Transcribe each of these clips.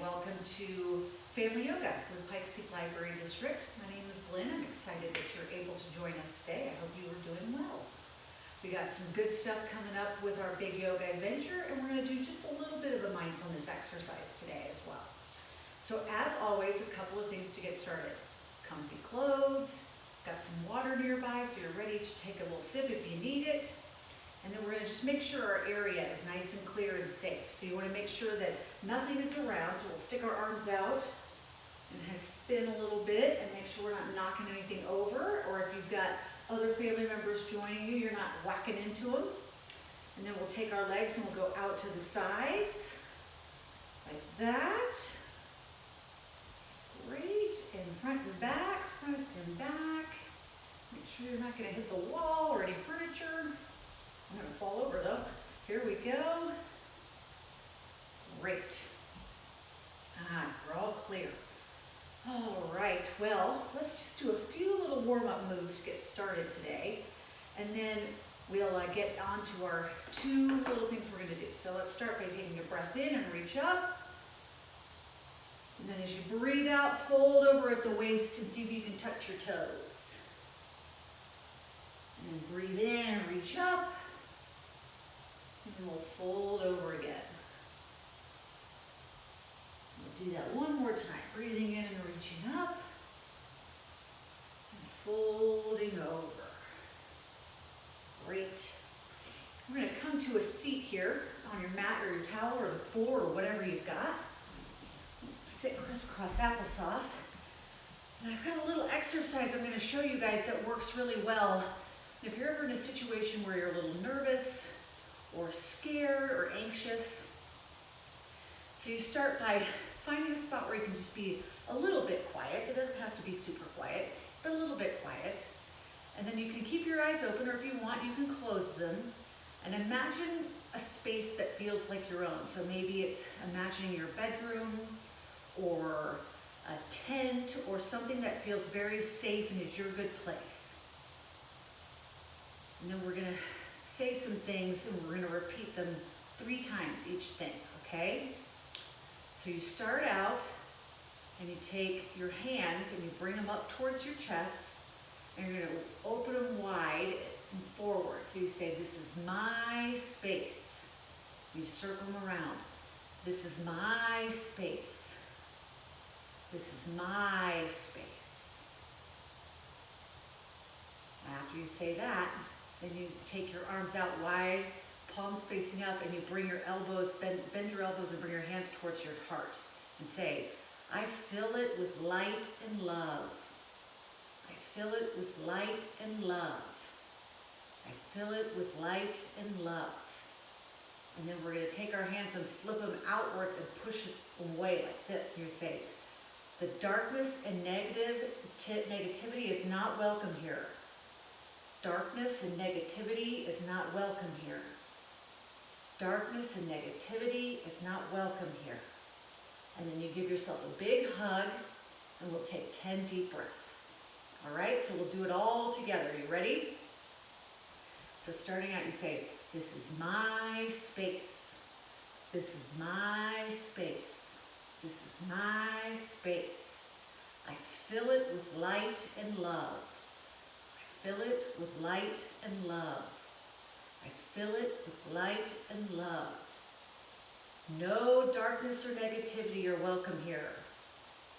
welcome to Family Yoga with Pikes Peak Library District. My name is Lynn. I'm excited that you're able to join us today. I hope you are doing well. We got some good stuff coming up with our big yoga adventure, and we're going to do just a little bit of a mindfulness exercise today as well. So as always, a couple of things to get started. Comfy clothes, got some water nearby so you're ready to take a little sip if you need it. And then we're going to just make sure our area is nice and clear and safe. So you want to make sure that nothing is around. So we'll stick our arms out and spin a little bit and make sure we're not knocking anything over. Or if you've got other family members joining you, you're not whacking into them. And then we'll take our legs and we'll go out to the sides like that. Great. And front and back, front and back. Make sure you're not going to hit the wall or any furniture. I'm going to fall over though. Here we go. Great. We're all clear. All right, well, let's just do a few little warm-up moves to get started today. And then we'll get on to our two little things we're going to do. So let's start by taking a breath in and reach up. And then as you breathe out, fold over at the waist and see if you can touch your toes. And then breathe in, reach up. And we'll fold over again. We'll do that one more time. Breathing in and reaching up. And folding over. Great. We're going to come to a seat here on your mat or your towel or the floor or whatever you've got. Sit crisscross applesauce. And I've got a little exercise I'm going to show you guys that works really well. If you're ever in a situation where you're a little nervous, or scared or anxious. So you start by finding a spot where you can just be a little bit quiet. It doesn't have to be super quiet, but a little bit quiet. And then you can keep your eyes open, or if you want, you can close them. And imagine a space that feels like your own. So maybe it's imagining your bedroom, or a tent, or something that feels very safe and is your good place. And then we're gonna say some things and we're going to repeat them 3 times each thing, okay? So you start out and you take your hands and you bring them up towards your chest and you're going to open them wide and forward. So you say, this is my space. You circle them around. This is my space. This is my space. After you say that, then you take your arms out wide, palms facing up, and you bring your elbows, bend your elbows and bring your hands towards your heart. And say, I fill it with light and love. I fill it with light and love. I fill it with light and love. And then we're going to take our hands and flip them outwards and push them away like this. And you say, the darkness and negativity is not welcome here. Darkness and negativity is not welcome here. Darkness and negativity is not welcome here. And then you give yourself a big hug and we'll take 10 deep breaths. All right, so we'll do it all together. Are you ready? So starting out, you say, this is my space. This is my space. This is my space. I fill it with light and love. Fill it with light and love. I fill it with light and love. No darkness or negativity are welcome here.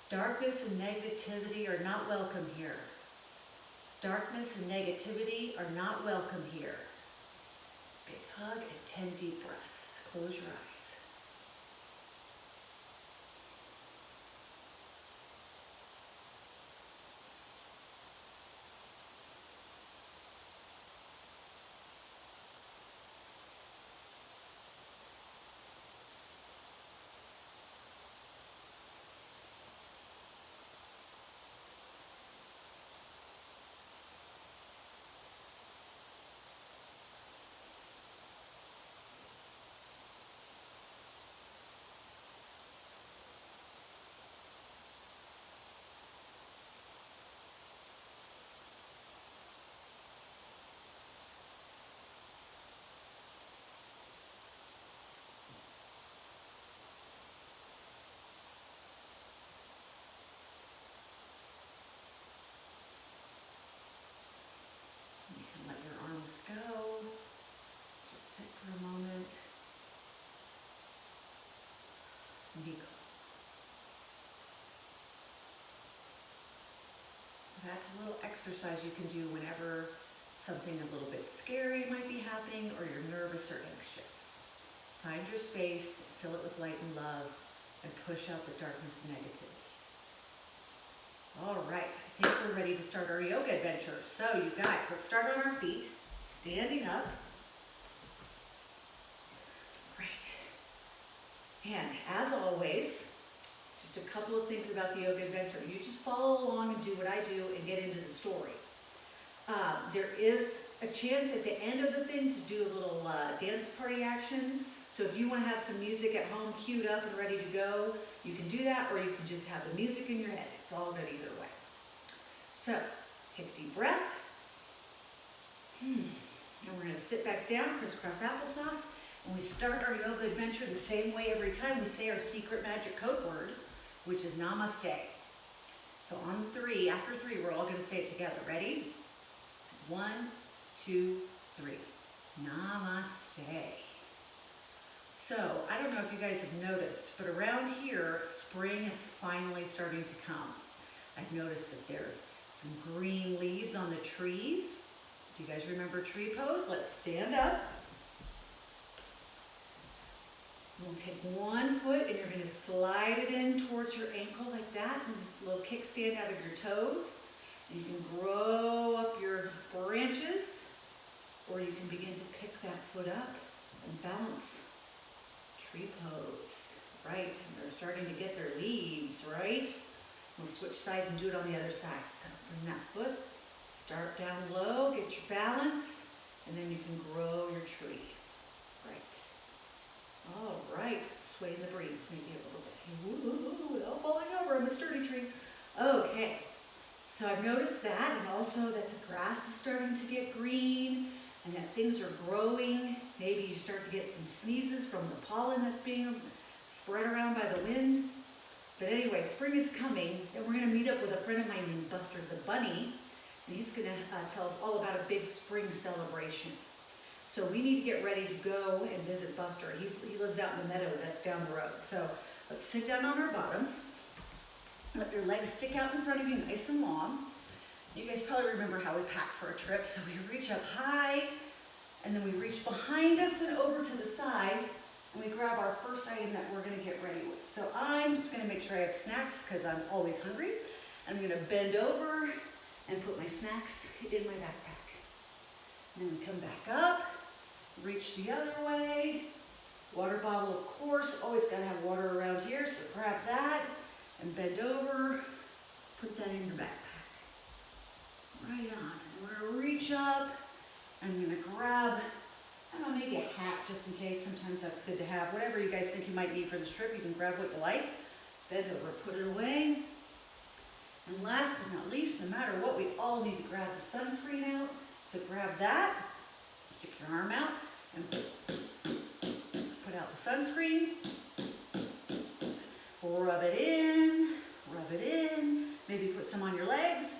Darkness and negativity are not welcome here. Darkness and negativity are not welcome here. Big hug and 10 deep breaths. Close your eyes. that's a little exercise you can do whenever something a little bit scary might be happening or you're nervous or anxious. Find your space, fill it with light and love, and push out the darkness and negativity. All right, I think we're ready to start our yoga adventure. So you guys, let's start on our feet, standing up. Great. And as always, just a couple of things about the yoga adventure. You just follow along and do what I do and get into the story. There is a chance at the end of the thing to do a little dance party action. So if you want to have some music at home queued up and ready to go, you can do that, or you can just have the music in your head. It's all good either way. So let's take a deep breath. And we're going to sit back down, crisscross applesauce, and we start our yoga adventure the same way every time. We say our secret magic code word, which is namaste. So on three, after three, we're all going to say it together. Ready? 1, 2, 3. Namaste. So, I don't know if you guys have noticed, but around here, spring is finally starting to come. I've noticed that there's some green leaves on the trees. Do you guys remember tree pose? Let's stand up. We'll take one foot and you're going to slide it in towards your ankle like that, and a little kickstand out of your toes. And you can grow up your branches, or you can begin to pick that foot up and balance. Tree pose, right? And they're starting to get their leaves, right? We'll switch sides and do it on the other side. So bring that foot, start down low, get your balance, and then you can grow your tree. Right. All right, sway in the breeze, maybe a little bit. Ooh, without falling over, I'm a sturdy tree. Okay, so I've noticed that, and also that the grass is starting to get green, and that things are growing. Maybe you start to get some sneezes from the pollen that's being spread around by the wind. But anyway, spring is coming, and we're going to meet up with a friend of mine named Buster the Bunny, and he's going to tell us all about a big spring celebration. So we need to get ready to go and visit Buster. He lives out in the meadow that's down the road. So let's sit down on our bottoms. Let your legs stick out in front of you nice and long. You guys probably remember how we pack for a trip. So we reach up high, and then we reach behind us and over to the side, and we grab our first item that we're going to get ready with. So I'm just going to make sure I have snacks because I'm always hungry. I'm going to bend over and put my snacks in my backpack. And then we come back up, reach the other way. Water bottle, of course, always got to have water around here, so grab that and bend over, put that in your backpack. Right on. And we're going to reach up. I'm going to grab, I don't know, maybe a hat just in case. Sometimes that's good to have. Whatever you guys think you might need for this trip, you can grab what you like. Bend over, put it away. And last but not least, no matter what, we all need to grab the sunscreen out. So grab that, stick your arm out, and put out the sunscreen. Rub it in, maybe put some on your legs.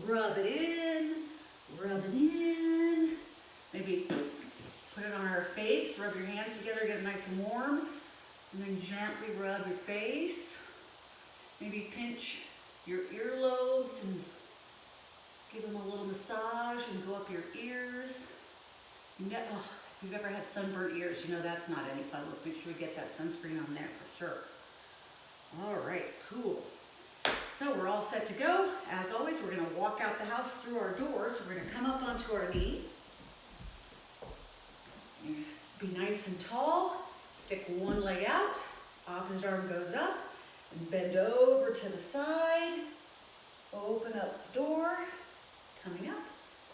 Rub it in, maybe put it on our face, rub your hands together, get it nice and warm, and then gently rub your face. Maybe pinch your earlobes and give them a little massage and go up your ears. If you've ever had sunburned ears, you know that's not any fun. Let's make sure we get that sunscreen on there for sure. All right, cool. So we're all set to go. As always, we're going to walk out the house through our doors. We're going to come up onto our knee. Yes, be nice and tall. Stick one leg out. Opposite arm goes up. And bend over to the side. Open up the door. Coming up.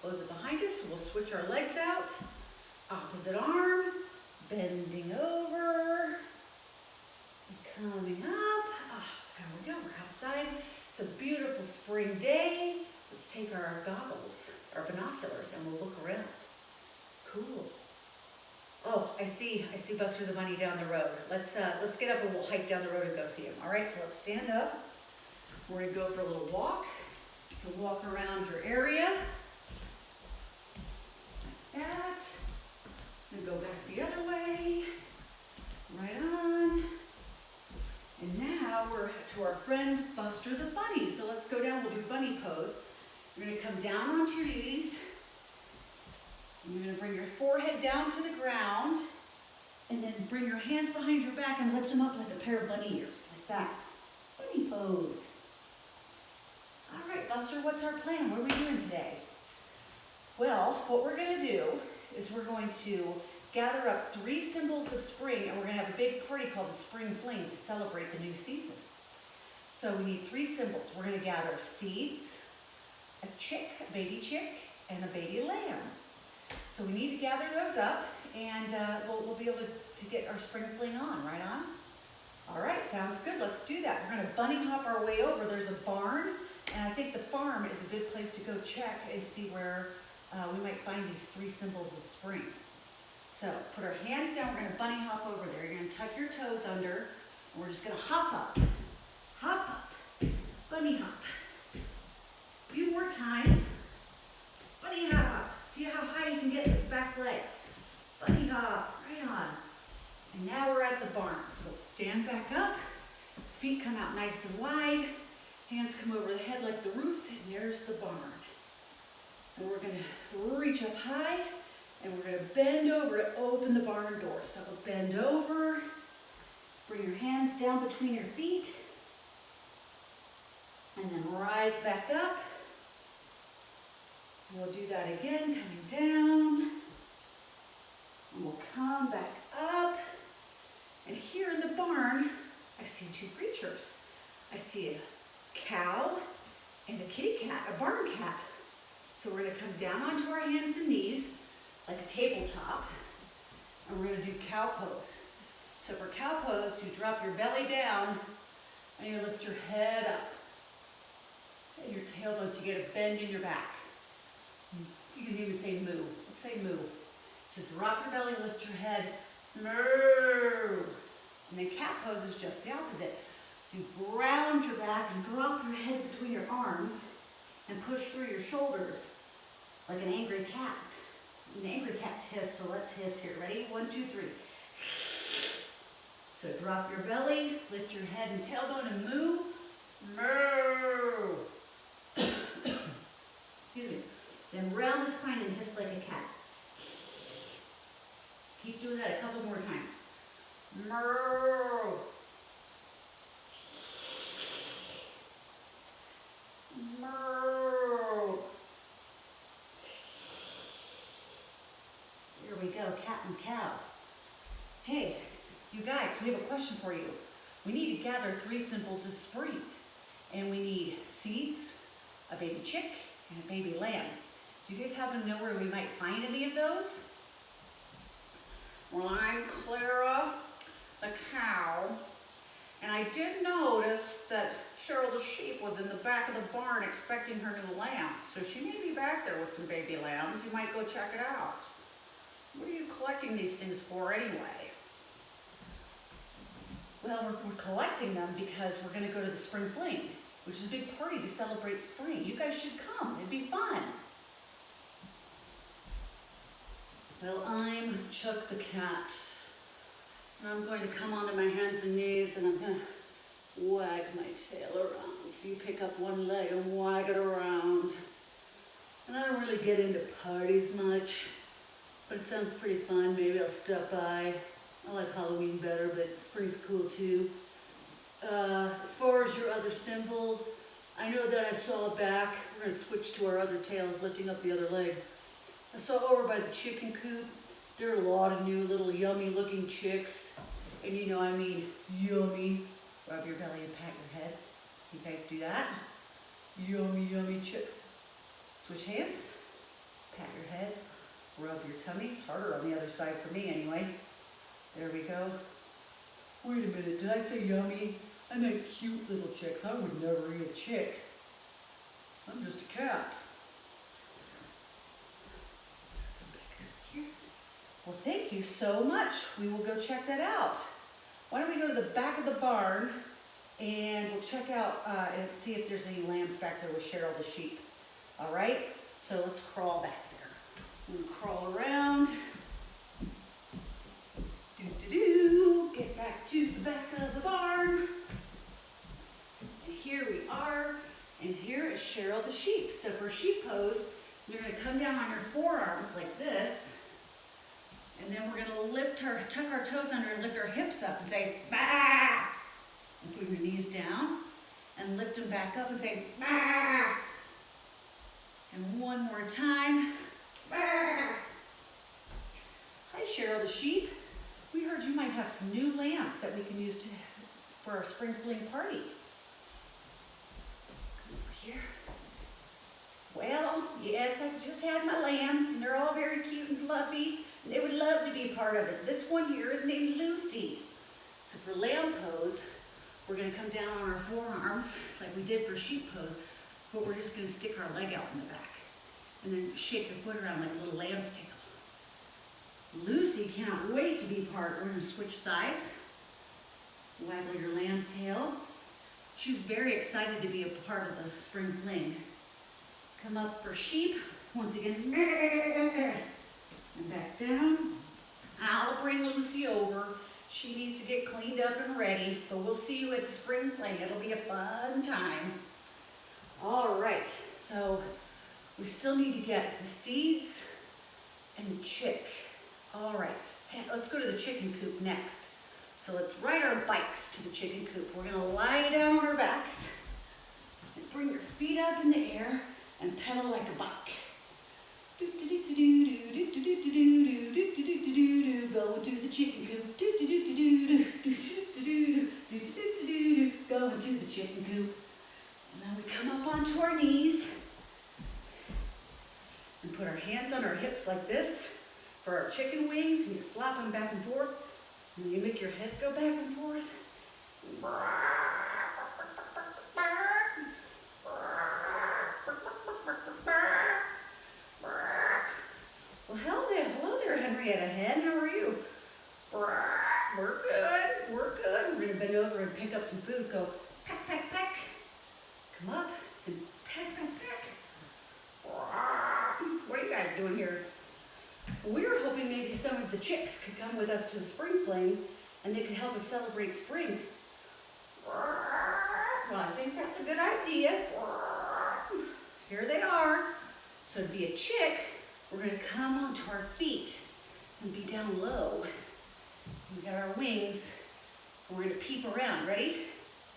Close it behind us. So we'll switch our legs out. Opposite arm. Bending over. And coming up. There we go. We're outside. It's a beautiful spring day. Let's take our goggles, our binoculars, and we'll look around. Cool. Oh, I see Buster the Bunny down the road. Let's get up and we'll hike down the road and go see him. All right, so let's stand up. We're gonna go for a little walk. You can walk around your area like that. And go back the other way. Right on. And now we're to our friend Buster the bunny. So let's go down, we'll do bunny pose. You're gonna come down onto your knees. You're gonna bring your forehead down to the ground, and then bring your hands behind your back and lift them up like a pair of bunny ears, like that. Bunny pose. All right, Buster, what's our plan? What are we doing today? Well, what we're gonna do is we're going to gather up 3 symbols of spring, and we're gonna have a big party called the Spring Fling to celebrate the new season. So we need 3 symbols. We're gonna gather seeds, a chick, a baby chick, and a baby lamb. So we need to gather those up, and we'll be able to get our Spring Fling on, right on? All right, sounds good, let's do that. We're gonna bunny hop our way over. There's a barn, and I think the farm is a good place to go check and see where we might find these 3 symbols of spring. So let's put our hands down, we're gonna bunny hop over there. You're gonna tuck your toes under, and we're just gonna hop up, bunny hop. A few more times, bunny hop. See how high you can get with the back legs. Bunny hop, right on. And now we're at the barn. So let's stand back up, feet come out nice and wide, hands come over the head like the roof, and there's the barn. And we're gonna reach up high, and we're gonna bend over to open the barn door. So bend over, bring your hands down between your feet, and then rise back up. We'll do that again, coming down. And we'll come back up. And here in the barn, I see 2 creatures. I see a cow and a kitty cat, a barn cat. So we're gonna come down onto our hands and knees like a tabletop, and we're gonna do cow pose. So for cow pose, you drop your belly down and you lift your head up. And your tailbones, you get a bend in your back. You can even say moo. Let's say moo. So drop your belly, lift your head, moo. And then cat pose is just the opposite. You ground your back and drop your head between your arms and push through your shoulders like an angry cat. An angry cat's hiss, so let's hiss here. Ready? 1, 2, 3. So drop your belly, lift your head and tailbone and moo. Moo. Excuse me. Then round the spine and hiss like a cat. Keep doing that a couple more times. Moo. Moo. Here we go, cat and cow. Hey, you guys, we have a question for you. We need to gather 3 symbols of spring. And we need seeds, a baby chick, and a baby lamb. Do you guys happen to know where we might find any of those? Well, I'm Clara, the cow, and I did notice that Cheryl the sheep was in the back of the barn expecting her new lamb. So she may be back there with some baby lambs. You might go check it out. What are you collecting these things for anyway? Well, we're collecting them because we're gonna go to the Spring Fling, which is a big party to celebrate spring. You guys should come, it'd be fun. Well, I'm Chuck the cat, and I'm going to come onto my hands and knees, and I'm gonna wag my tail around. So you pick up one leg and wag it around. And I don't really get into parties much, but it sounds pretty fun. Maybe I'll stop by. I like Halloween better, but spring's cool too. As far as your other symbols, I know that I saw a back. We're gonna switch to our other tails, lifting up the other leg. I saw over by the chicken coop, there are a lot of new little yummy looking chicks. And you know, I mean yummy. Rub your belly and pat your head. You guys do that? Yummy, yummy chicks. Switch hands, pat your head, rub your tummy. It's harder on the other side for me anyway. There we go. Wait a minute, did I say yummy? I meant cute little chicks. I would never eat a chick. I'm just a cat. Let's come back here. Well, thank you so much. We will go check that out. Why don't we go to the back of the barn and we'll check out and see if there's any lambs back there with Cheryl the sheep. All right? So let's crawl back there. We'll crawl around. Get back to the back of the barn. And here we And then we're gonna tuck our toes under and lift our hips up and say, bah! And put your knees down and lift them back up and say, bah! And one more time, bah! Hi Cheryl the sheep. We heard you might have some new lamps that we can use for our spring fling party. Come over here. Well, yes, I just had my lambs, and they're all very cute and fluffy, and they would love to be a part of it. This one here is named Lucy. So for lamb pose, we're going to come down on our forearms, like we did for sheep pose, but we're just going to stick our leg out in the back, and then shake your foot around like a little lamb's tail. Lucy cannot wait to be part. We're going to switch sides. Waggle your lamb's tail. She's very excited to be a part of the spring fling. Come up for sheep. Once again. And back down. I'll bring Lucy over. She needs to get cleaned up and ready. But we'll see you at the spring fling. It'll be a fun time. All right. So we still need to get the seeds and the chick. All right, hey, let's go to the chicken coop next. So let's ride our bikes to the chicken coop. We're gonna lie down on our backs and bring your feet up in the air and pedal like a bike. Go to the chicken coop. Go into the chicken coop. And then we come up onto our knees and put our hands on our hips like this. For our chicken wings, and you flap them back and forth, and you make your head go back and forth. Well, hello there, Henrietta Hen. How are you? We're good. We're good. We're gonna bend over and pick up some food. Go peck, peck, peck. Come up and peck, peck, peck. What are you guys doing here? We were hoping maybe some of the chicks could come with us to the spring fling and they could help us celebrate spring. Well, I think that's a good idea. Here they are. So to be a chick, we're going to come onto our feet and be down low. We got our wings and we're going to peep around. Ready?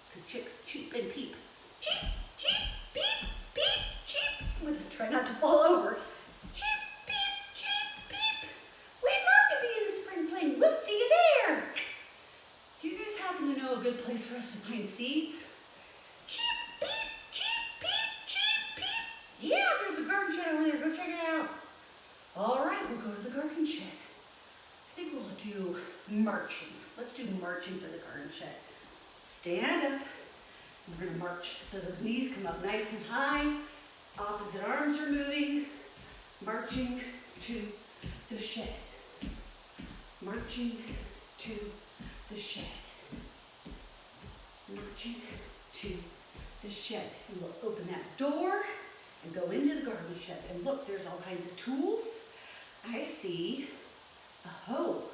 Because chicks cheep and peep. Cheep, cheep, peep, peep, cheep. Try not to fall over. We'll see you there. Do you guys happen to know a good place for us to find seeds? Cheep, beep, cheep, beep, cheep, beep. Yeah, there's a garden shed over there. Go check it out. All right, we'll go to the garden shed. I think we'll do marching. Let's do marching for the garden shed. Stand up. We're going to march so those knees come up nice and high. Opposite arms are moving. Marching to the shed. Marching to the shed. Marching to the shed. And we'll open that door and go into the garden shed. And look, there's all kinds of tools. I see a hoe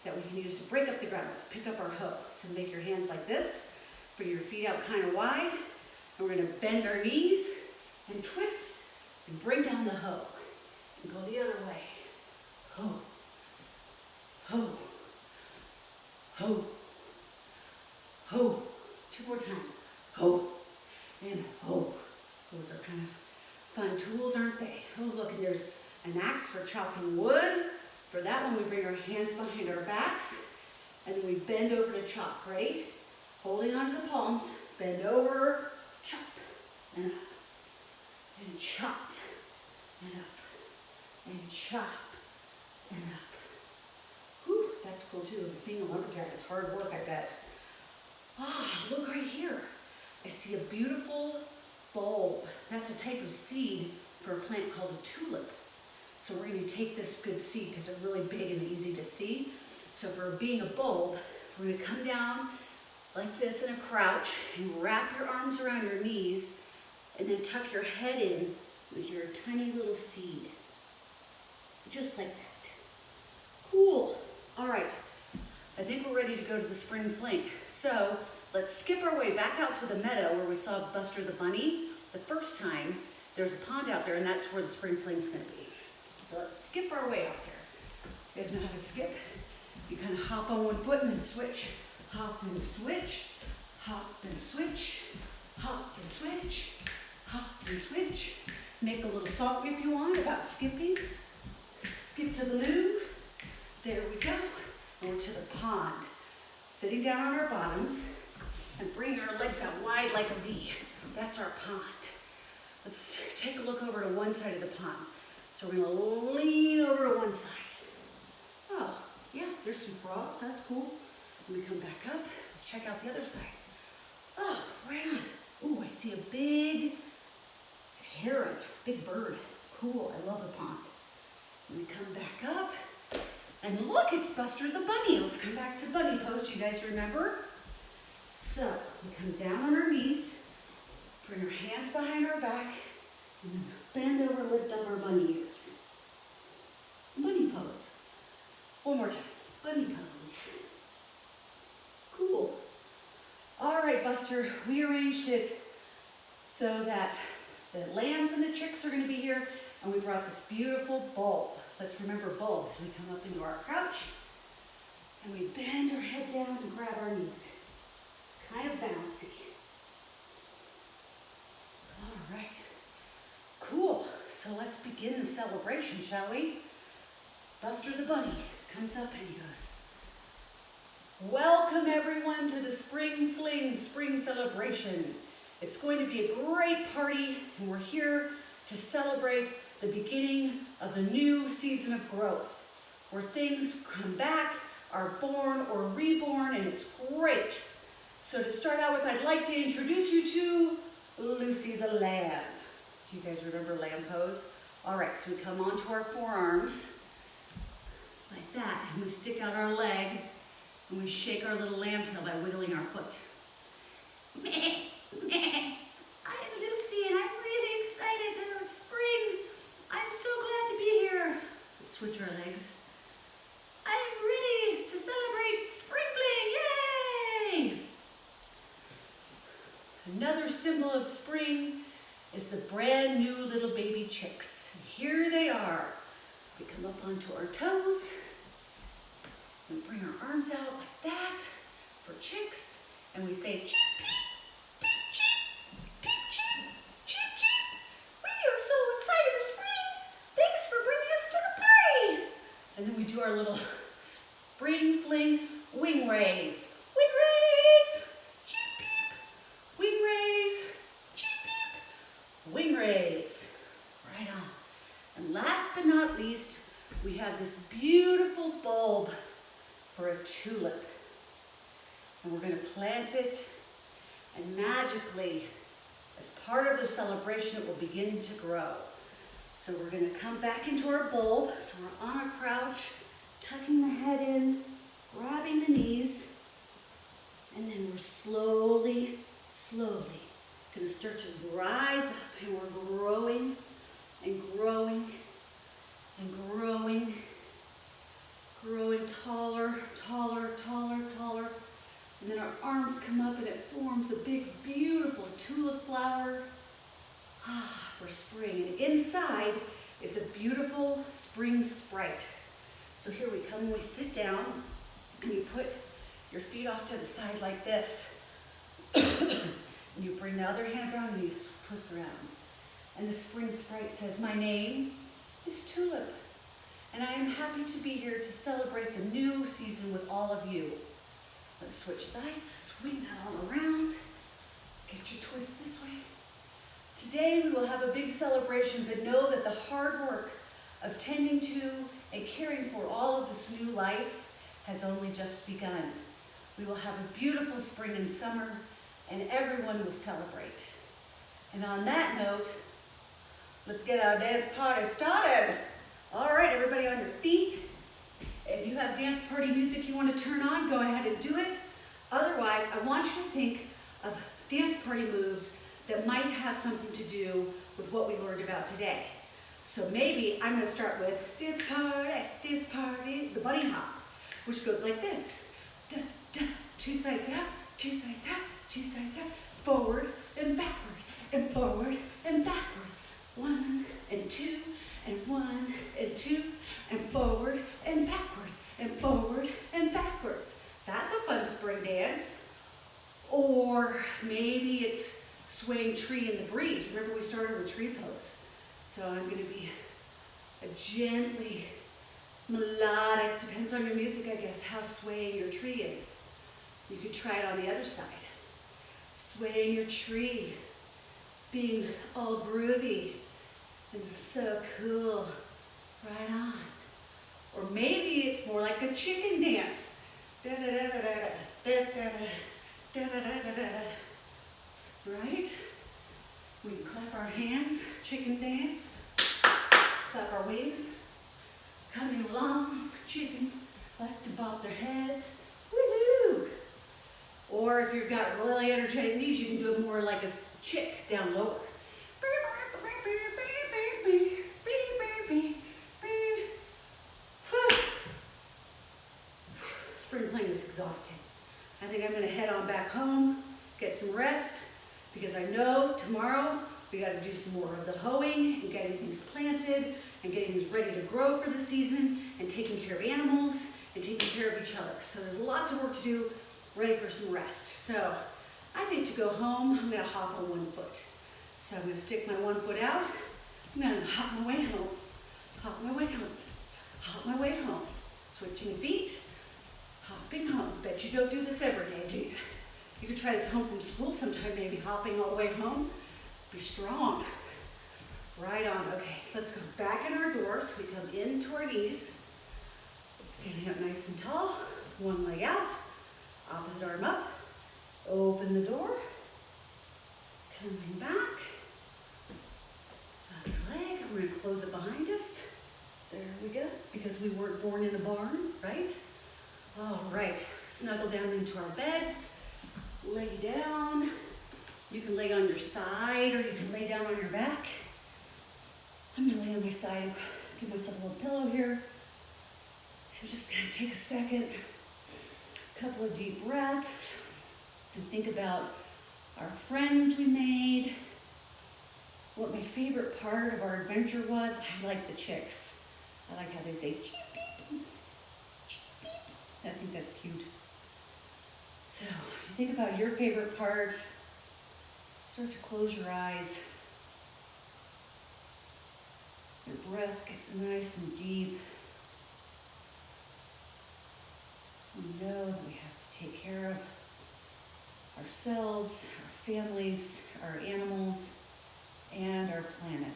that we can use to break up the ground. Let's pick up our hoe. So make your hands like this. Bring your feet out kind of wide. And we're going to bend our knees and twist and bring down the hoe. And go the other way. Hoe. Ho, ho, ho. 2 more times. Ho and ho. Those are kind of fun tools, aren't they? Oh, look, and there's an axe for chopping wood. For that one, we bring our hands behind our backs, and then we bend over to chop. Ready? Holding onto the palms, bend over, chop, and up, and chop, and up, and chop, and up. Whew, that's cool too. Being a lumberjack is hard work, I bet. Ah, look right here. I see a beautiful bulb. That's a type of seed for a plant called a tulip. So we're going to take this good seed because they're really big and easy to see. So for being a bulb, we're going to come down like this in a crouch and wrap your arms around your knees and then tuck your head in with your tiny little seed. Just like that. Cool. All right, I think we're ready to go to the spring fling. So let's skip our way back out to the meadow where we saw Buster the Bunny the first time. There's a pond out there and that's where the spring fling's gonna be. So let's skip our way out there. You guys know how to skip? You kind of hop on one foot and then switch. Hop and switch. Hop and switch. Hop and switch. Hop and switch. Make a little song if you want about skipping. Skip to the loop. There we go. And we're to the pond. Sitting down on our bottoms and bringing our legs out wide like a V. That's our pond. Let's take a look over to one side of the pond. So we're going to lean over to one side. Oh, yeah, there's some frogs. That's cool. When we come back up, let's check out the other side. Oh, right on. Ooh, I see a big heron, big bird. Cool, I love the pond. When we come back up, and look, it's Buster the bunny. Let's come back to bunny pose. Do you guys remember? So, we come down on our knees, bring our hands behind our back, and then bend over, lift up our bunny ears. Bunny pose. One more time. Bunny pose. Cool. All right, Buster, we arranged it so that the lambs and the chicks are going to be here, and we brought this beautiful bulb. Let's remember bulbs. We come up into our crouch, and we bend our head down and grab our knees. It's kind of bouncy. All right. Cool. So let's begin the celebration, shall we? Buster the bunny comes up and he goes, "Welcome everyone to the Spring Fling Spring Celebration. It's going to be a great party, and we're here to celebrate the beginning of the new season of growth, where things come back, are born or reborn, and it's great. So to start out with, I'd like to introduce you to Lucy the lamb." Do you guys remember lamb pose? All right, so we come onto our forearms like that, and we stick out our leg, and we shake our little lamb tail by wiggling our foot. Meh, meh. I'm Lucy, and I'm really excited that it's spring. I'm so glad to be here. Let's switch our legs. I'm ready to celebrate spring fling, yay! Another symbol of spring is the brand new little baby chicks. And here they are. We come up onto our toes. We bring our arms out like that for chicks, and we say cheep, peep, peep, cheep, peep, cheep, cheep, cheep. We are so excited for spring. Thanks for bringing us to the party. And then we do our little spring fling wing raise. Wing raise, cheep, peep, wing raise, cheep, peep, wing raise. Right on. And last but not least, we have this beautiful bulb for a tulip. And we're going to plant it, and magically, as part of the celebration, it will begin to grow. So we're going to come back into our bulb. So we're on a crouch, tucking the head in, grabbing the knees, and then we're slowly going to start to rise up, and we're growing and growing and growing, growing taller, taller, taller, taller. And then our arms come up and it forms a big, beautiful tulip flower for spring. And inside is a beautiful spring sprite. So here we come and we sit down, and you put your feet off to the side like this. And you bring the other hand around and you twist around. And the spring sprite says, "My name is Tulip, and I am happy to be here to celebrate the new season with all of you." Let's switch sides, swing that all around. Get your twist this way. Today we will have a big celebration, but know that the hard work of tending to and caring for all of this new life has only just begun. We will have a beautiful spring and summer, and everyone will celebrate. And on that note, let's get our dance party started. All right, everybody on your feet. If you have dance party music you want to turn on, go ahead and do it. Otherwise, I want you to think of dance party moves that might have something to do with what we learned about today. So maybe I'm going to start with dance party, the bunny hop, which goes like this. Da, da, two sides out, two sides out, two sides out, forward and backward, and forward and backward. 1 and 2 and 1 and 2 and forward and backwards and forward and backwards. That's a fun spring dance. Or maybe it's swaying tree in the breeze. Remember we started with tree pose. So I'm going to be a gently melodic, depends on your music I guess, how swaying your tree is. You could try it on the other side. Swaying your tree, being all groovy and so cool. Right on. Or maybe it's more like a chicken dance. Right? We can clap our hands, chicken dance, clap our wings. Coming along, chickens like to bob their heads. Woohoo! Or if you've got really energetic knees, you can do it more like a chick down lower. Spring clean is exhausting. I think I'm going to head on back home, get some rest, because I know tomorrow we got to do some more of the hoeing and getting things planted and getting things ready to grow for the season and taking care of animals and taking care of each other. So there's lots of work to do, ready for some rest. So I think to go home, I'm going to hop on 1 foot. So I'm going to stick my 1 foot out. I'm going to hop my way home, hop my way home, hop my way home. Switching feet, hopping home. Bet you don't do this every day, do you? You could try this home from school sometime, maybe hopping all the way home. Be strong. Right on. Okay, let's go back in our doors. We come into our knees. Standing up nice and tall. One leg out. Opposite arm up. Open the door. Coming back. Other leg. We're going to close it behind us. There we go. Because we weren't born in a barn, right? All right. Snuggle down into our beds. Lay down. You can lay on your side or you can lay down on your back. I'm going to lay on my side, give myself a little pillow here. I'm just going to take a second, a couple of deep breaths, and think about our friends we made, what my favorite part of our adventure was. I like the chicks. I like how they say cheep beep, cheep beep. I think that's cute. So, if you think about your favorite part, start to close your eyes. Your breath gets nice and deep. We know that we have to take care of ourselves, our families, our animals, and our planet.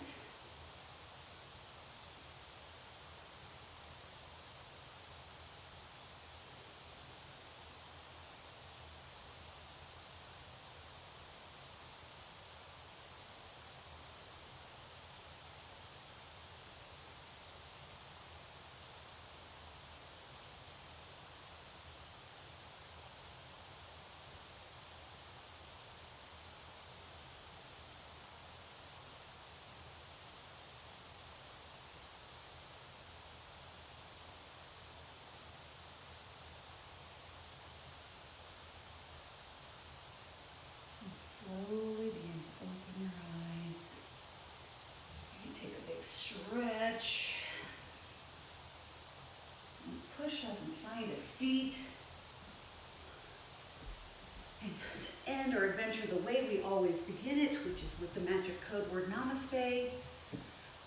Slowly begin to open your eyes. You can take a big stretch. And push up and find a seat. And just end our adventure the way we always begin it, which is with the magic code word namaste.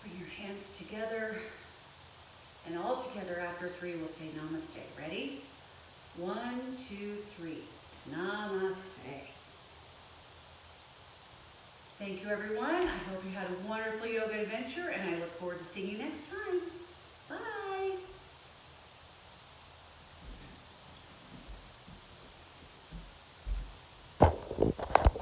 Bring your hands together. And all together after 3 we'll say namaste. Ready? 1, 2, 3. Namaste. Thank you, everyone. I hope you had a wonderful yoga adventure, and I look forward to seeing you next time. Bye.